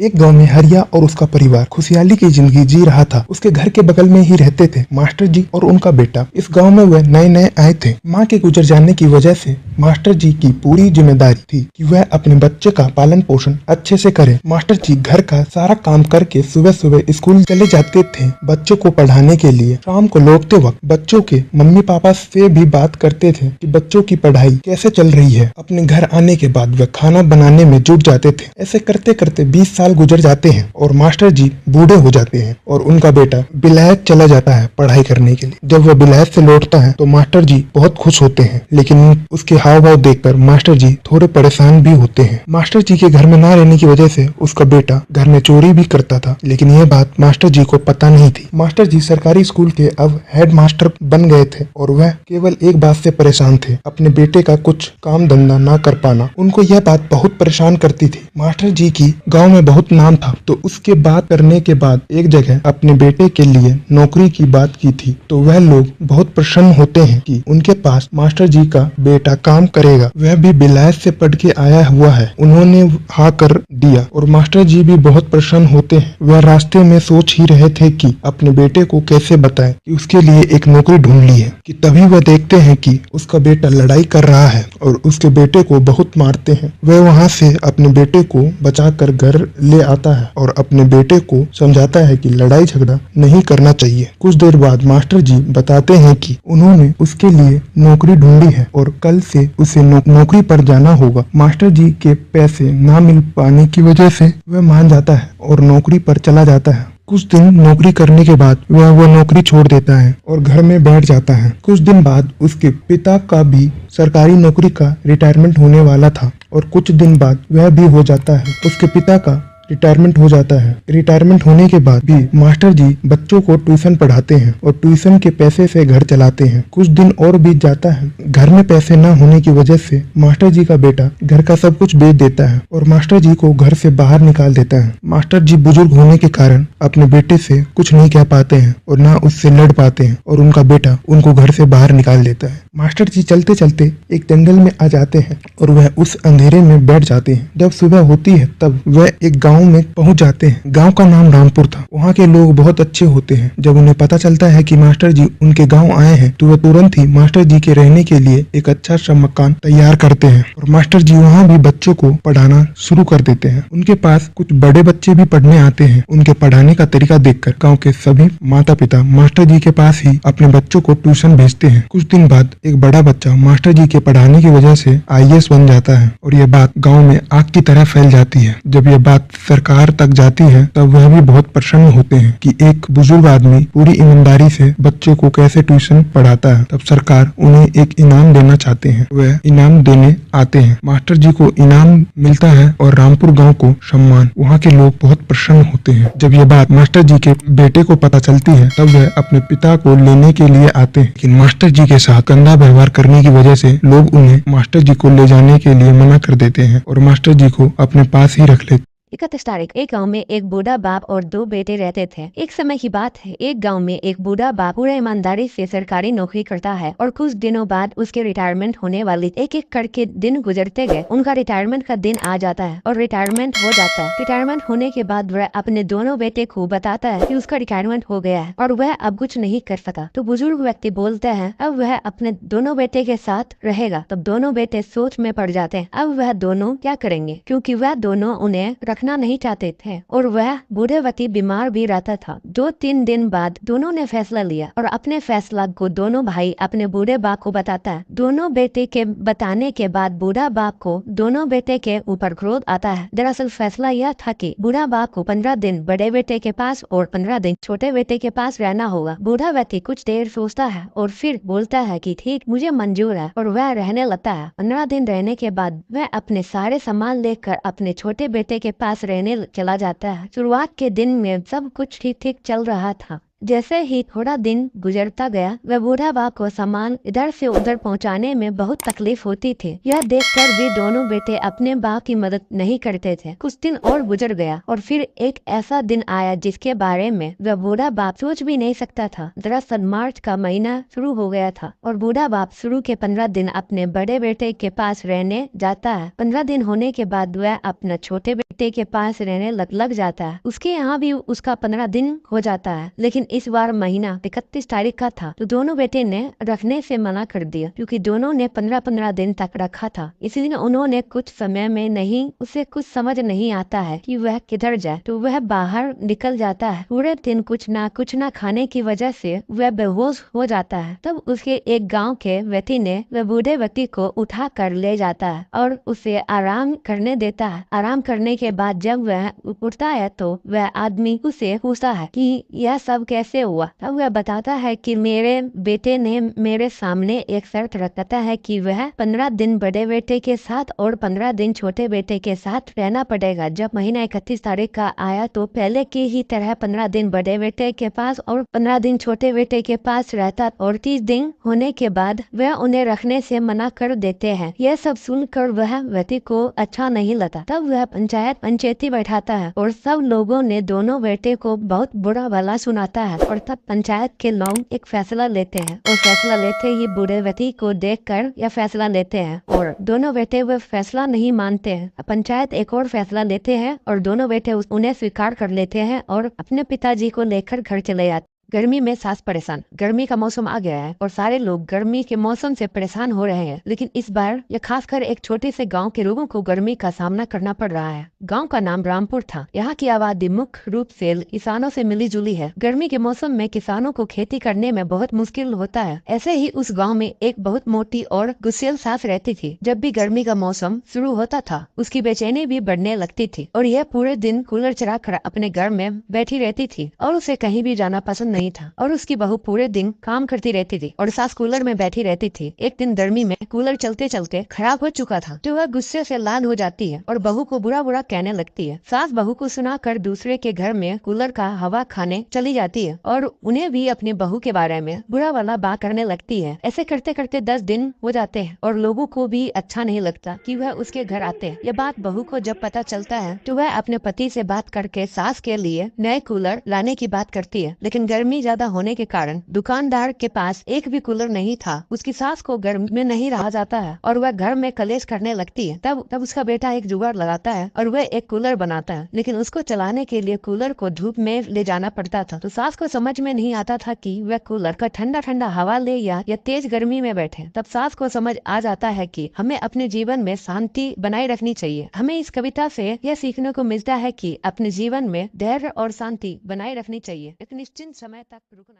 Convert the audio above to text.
एक गांव में हरिया और उसका परिवार खुशहाली की जिंदगी जी रहा था। उसके घर के बगल में ही रहते थे मास्टर जी और उनका बेटा। इस गांव में वह नए नए आए थे। मां के गुजर जाने की वजह से मास्टर जी की पूरी जिम्मेदारी थी कि वह अपने बच्चे का पालन पोषण अच्छे से करे। मास्टर जी घर का सारा काम करके सुबह सुबह स्कूल चले जाते थे बच्चों को पढ़ाने के लिए। शाम को लौटते वक्त बच्चों के मम्मी पापा से भी बात करते थे कि बच्चों की पढ़ाई कैसे चल रही है। अपने घर आने के बाद वह खाना बनाने में जुट जाते थे। ऐसे करते करते 20 साल गुजर जाते हैं और मास्टर जी बूढ़े हो जाते हैं और उनका बेटा विलायत चला जाता है पढ़ाई करने के लिए। जब वह विलायत से लौटता है तो मास्टर जी बहुत खुश होते हैं, लेकिन उसके हाव भाव देखकर मास्टर जी थोड़े परेशान भी होते हैं। मास्टर जी के घर में ना रहने की वजह से उसका बेटा घर में चोरी भी करता था, लेकिन यह बात मास्टर जी को पता नहीं थी। मास्टर जी सरकारी स्कूल के अब हेड मास्टर बन गए थे और वह केवल एक बात से परेशान थे, अपने बेटे का कुछ काम धंधा ना कर पाना। उनको यह बात बहुत परेशान करती थी। मास्टर जी की गांव में बहुत नाम था, तो उसके बात करने के बाद एक जगह अपने बेटे के लिए नौकरी की बात की थी, तो वह लोग बहुत प्रसन्न होते हैं कि उनके पास मास्टर जी का बेटा काम करेगा। वह भी विलायत से पढ़ के आया हुआ है। उन्होंने हाँ कर दिया और मास्टर जी भी बहुत प्रसन्न होते हैं। वह रास्ते में सोच ही रहे थे कि अपने बेटे को कैसे बताएं कि उसके लिए एक नौकरी ढूंढ ली है, कि तभी वह देखते हैं कि उसका बेटा लड़ाई कर रहा है और उसके बेटे को बहुत मारते हैं। वह वहां से अपने बेटे को बचाकर घर ले आता है और अपने बेटे को समझाता है कि लड़ाई झगड़ा नहीं करना चाहिए। कुछ देर बाद मास्टर जी बताते हैं कि उन्होंने उसके लिए नौकरी ढूंढी है और कल से उसे नौकरी पर जाना होगा। मास्टर जी के पैसे ना मिल पाने की वजह से वह मान जाता है और नौकरी पर चला जाता है। कुछ दिन नौकरी करने के बाद वह नौकरी छोड़ देता है और घर में बैठ जाता है। कुछ दिन बाद उसके पिता का भी सरकारी नौकरी का रिटायरमेंट होने वाला था और कुछ दिन बाद वह भी हो जाता है। उसके पिता का रिटायरमेंट हो जाता है। रिटायरमेंट होने के बाद भी मास्टर जी बच्चों को ट्यूशन पढ़ाते हैं और ट्यूशन के पैसे से घर चलाते हैं। कुछ दिन और बीत जाता है। घर में पैसे न होने की वजह से मास्टर जी का बेटा घर का सब कुछ बेच देता है और मास्टर जी को घर से बाहर निकाल देता है। मास्टर जी बुजुर्ग होने के कारण अपने बेटे से कुछ नहीं कह पाते हैं और न उससे लड़ पाते हैं और उनका बेटा उनको घर से बाहर निकाल देता है। मास्टर जी चलते चलते एक जंगल में आ जाते हैं और वह उस अंधेरे में बैठ जाते हैं। जब सुबह होती है तब वह एक गांव में पहुंच जाते हैं। गांव का नाम रामपुर था। वहां के लोग बहुत अच्छे होते हैं। जब उन्हें पता चलता है कि मास्टर जी उनके गांव आए हैं तो वह तुरंत ही मास्टर जी के रहने के लिए एक अच्छा सा मकान तैयार करते हैं और मास्टर जी वहां भी बच्चों को पढ़ाना शुरू कर देते हैं। उनके पास कुछ बड़े बच्चे भी पढ़ने आते हैं। उनके पढ़ाने का तरीका देखकर गाँव के सभी माता पिता मास्टर जी के पास ही अपने बच्चों को ट्यूशन भेजते हैं। कुछ दिन बाद एक बड़ा बच्चा मास्टर जी के पढ़ाने की वजह से IAS बन जाता है और यह बात गाँव में आग की तरह फैल जाती है। जब यह बात सरकार तक जाती है तब वह भी बहुत प्रसन्न होते हैं कि एक बुजुर्ग आदमी पूरी ईमानदारी से बच्चों को कैसे ट्यूशन पढ़ाता है। तब सरकार उन्हें एक इनाम देना चाहते हैं। वह इनाम देने आते हैं। मास्टर जी को इनाम मिलता है और रामपुर गांव को सम्मान। वहां के लोग बहुत प्रसन्न होते हैं। जब यह बात मास्टर जी के बेटे को पता चलती है तब वह अपने पिता को लेने के लिए आते हैं, लेकिन मास्टर जी के साथ गंदा व्यवहार करने की वजह से लोग उन्हें मास्टर जी को ले जाने के लिए मना कर देते हैं और मास्टर जी को अपने पास ही रख लेते। 31 तारीख एक गांव में एक बूढ़ा बाप और 2 बेटे रहते थे। एक समय की बात है, एक गांव में एक बूढ़ा बाप पूरे ईमानदारी से सरकारी नौकरी करता है और कुछ दिनों बाद उसके रिटायरमेंट होने वाली। एक एक करके दिन गुजरते गए। उनका रिटायरमेंट का दिन आ जाता है और रिटायरमेंट हो जाता है। रिटायरमेंट होने के बाद वह अपने दोनों बेटे को बताता है कि उसका रिटायरमेंट हो गया है और वह अब कुछ नहीं कर सका। तो बुजुर्ग व्यक्ति बोलते हैं अब वह अपने दोनों बेटे के साथ रहेगा। तब दोनों बेटे सोच में पड़ जाते हैं अब वह दोनों क्या करेंगे, क्योंकि वह दोनों उन्हें रखना नहीं चाहते थे और वह बूढ़े व्यक्ति बीमार भी रहता था। 2-3 दिन बाद दोनों ने फैसला लिया और अपने फैसला को दोनों भाई अपने बूढ़े बाप को बताता है। दोनों बेटे के बताने के बाद बूढ़ा बाप को दोनों बेटे के ऊपर क्रोध आता है। दरअसल फैसला यह था कि बूढ़ा बाप को 15 दिन बड़े बेटे के पास और 15 दिन छोटे बेटे के पास रहना होगा। बूढ़ा व्यक्ति कुछ देर सोचता है और फिर बोलता है कि ठीक, मुझे मंजूर है और वह रहने लगता है। 15 दिन रहने के बाद वह अपने सारे सामान लेकर अपने छोटे बेटे के पास रहने चला जाता है। शुरुआत के दिन में सब कुछ ठीक ठीक चल रहा था, जैसे ही थोड़ा दिन गुजरता गया, वह बूढ़ा बाप को सामान इधर से उधर पहुंचाने में बहुत तकलीफ होती थी। यह देखकर भी दोनों बेटे अपने बाप की मदद नहीं करते थे। कुछ दिन और गुजर गया और फिर एक ऐसा दिन आया जिसके बारे में वह बूढ़ा बाप सोच भी नहीं सकता था। दरअसल मार्च का महीना शुरू हो गया था और बूढ़ा बाप शुरू के 15 दिन अपने बड़े बेटे के पास रहने जाता है। 15 दिन होने के बाद वह अपना छोटे बेटे के पास रहने लग जाता है। उसके यहाँ भी उसका 15 दिन हो जाता है, लेकिन इस बार महीना 31 तारीख का था तो दोनों बेटे ने रखने से मना कर दिया, क्योंकि दोनों ने 15-15 दिन तक रखा था। इसलिए उन्होंने कुछ समय में नहीं, उसे कुछ समझ नहीं आता है कि वह किधर जाए, तो वह बाहर निकल जाता है। पूरे दिन कुछ ना खाने की वजह से वह बेहोश हो जाता है। तब उसके एक गांव के व्यक्ति ने वह बूढ़े व्यक्ति को उठा कर ले जाता है और उसे आराम करने देता है। आराम करने के बाद जब वह उठता है तो वह आदमी उसे पूछता है कि यह सब कैसे हुआ। तब वह बताता है कि मेरे बेटे ने मेरे सामने एक शर्त रखता है कि वह 15 दिन बड़े बेटे के साथ और 15 दिन छोटे बेटे के साथ रहना पड़ेगा। जब महीना 31 तारीख का आया तो पहले की ही तरह 15 दिन बड़े बेटे के पास और 15 दिन छोटे बेटे के पास रहता और 30 दिन होने के बाद वह उन्हें रखने से मना कर देते हैं। यह सब सुनकर वह व्यक्ति को अच्छा नहीं लगता। तब वह पंचायती बैठाता है और सब लोगों ने दोनों बेटे को बहुत बुरा भला सुनाता है और तब पंचायत के लोग एक फैसला लेते हैं और फैसला लेते ही बूढ़े व्यक्ति को देखकर यह फैसला लेते हैं और दोनों बेटे वह फैसला नहीं मानते हैं। पंचायत एक और फैसला लेते हैं और दोनों बेटे उन्हें स्वीकार कर लेते हैं और अपने पिताजी को लेकर घर चले जाते। गर्मी में सास परेशान। गर्मी का मौसम आ गया है और सारे लोग गर्मी के मौसम से परेशान हो रहे हैं, लेकिन इस बार यह खासकर एक छोटे से गांव के लोगों को गर्मी का सामना करना पड़ रहा है। गांव का नाम रामपुर था। यहाँ की आबादी मुख्य रूप से किसानों से मिली जुली है। गर्मी के मौसम में किसानों को खेती करने में बहुत मुश्किल होता है। ऐसे ही उस गाँव में एक बहुत मोटी और गुस्सेल सास रहती थी। जब भी गर्मी का मौसम शुरू होता था उसकी बेचैनी भी बढ़ने लगती थी और यह पूरे दिन कूलर चला कर अपने घर में बैठी रहती थी और उसे कहीं भी जाना पसंद नहीं था और उसकी बहू पूरे दिन काम करती रहती थी और सास कूलर में बैठी रहती थी। एक दिन गर्मी में कूलर चलते चलते खराब हो चुका था तो वह गुस्से से लाल हो जाती है और बहू को बुरा बुरा कहने लगती है। सास बहू को सुनाकर दूसरे के घर में कूलर का हवा खाने चली जाती है और उन्हें भी अपनी बहू के बारे में बुरा वाला बात करने लगती है। ऐसे करते करते 10 दिन हो जाते हैं और लोगों को भी अच्छा नहीं लगता कि वह उसके घर आते हैं। यह बात बहू को जब पता चलता है तो वह अपने पति से बात करके सास के लिए नए कूलर लाने की बात करती है, लेकिन गर्मी ज्यादा होने के कारण दुकानदार के पास एक भी कूलर नहीं था। उसकी सास को गर्मी में नहीं रहा जाता है और वह घर में कलेश करने लगती है। तब उसका बेटा एक जुगाड़ लगाता है और वह एक कूलर बनाता है, लेकिन उसको चलाने के लिए कूलर को धूप में ले जाना पड़ता था। तो सास को समझ में नहीं आता था कि वह कूलर का ठंडा ठंडा हवा ले या तेज गर्मी में बैठे। तब सास को समझ आ जाता है कि हमें अपने जीवन में शांति बनाए रखनी चाहिए। हमें इस कविता से यह सीखने को मिलता है कि अपने जीवन में धैर्य और शांति बनाए रखनी चाहिए। एक निश्चित समय तक रुकना।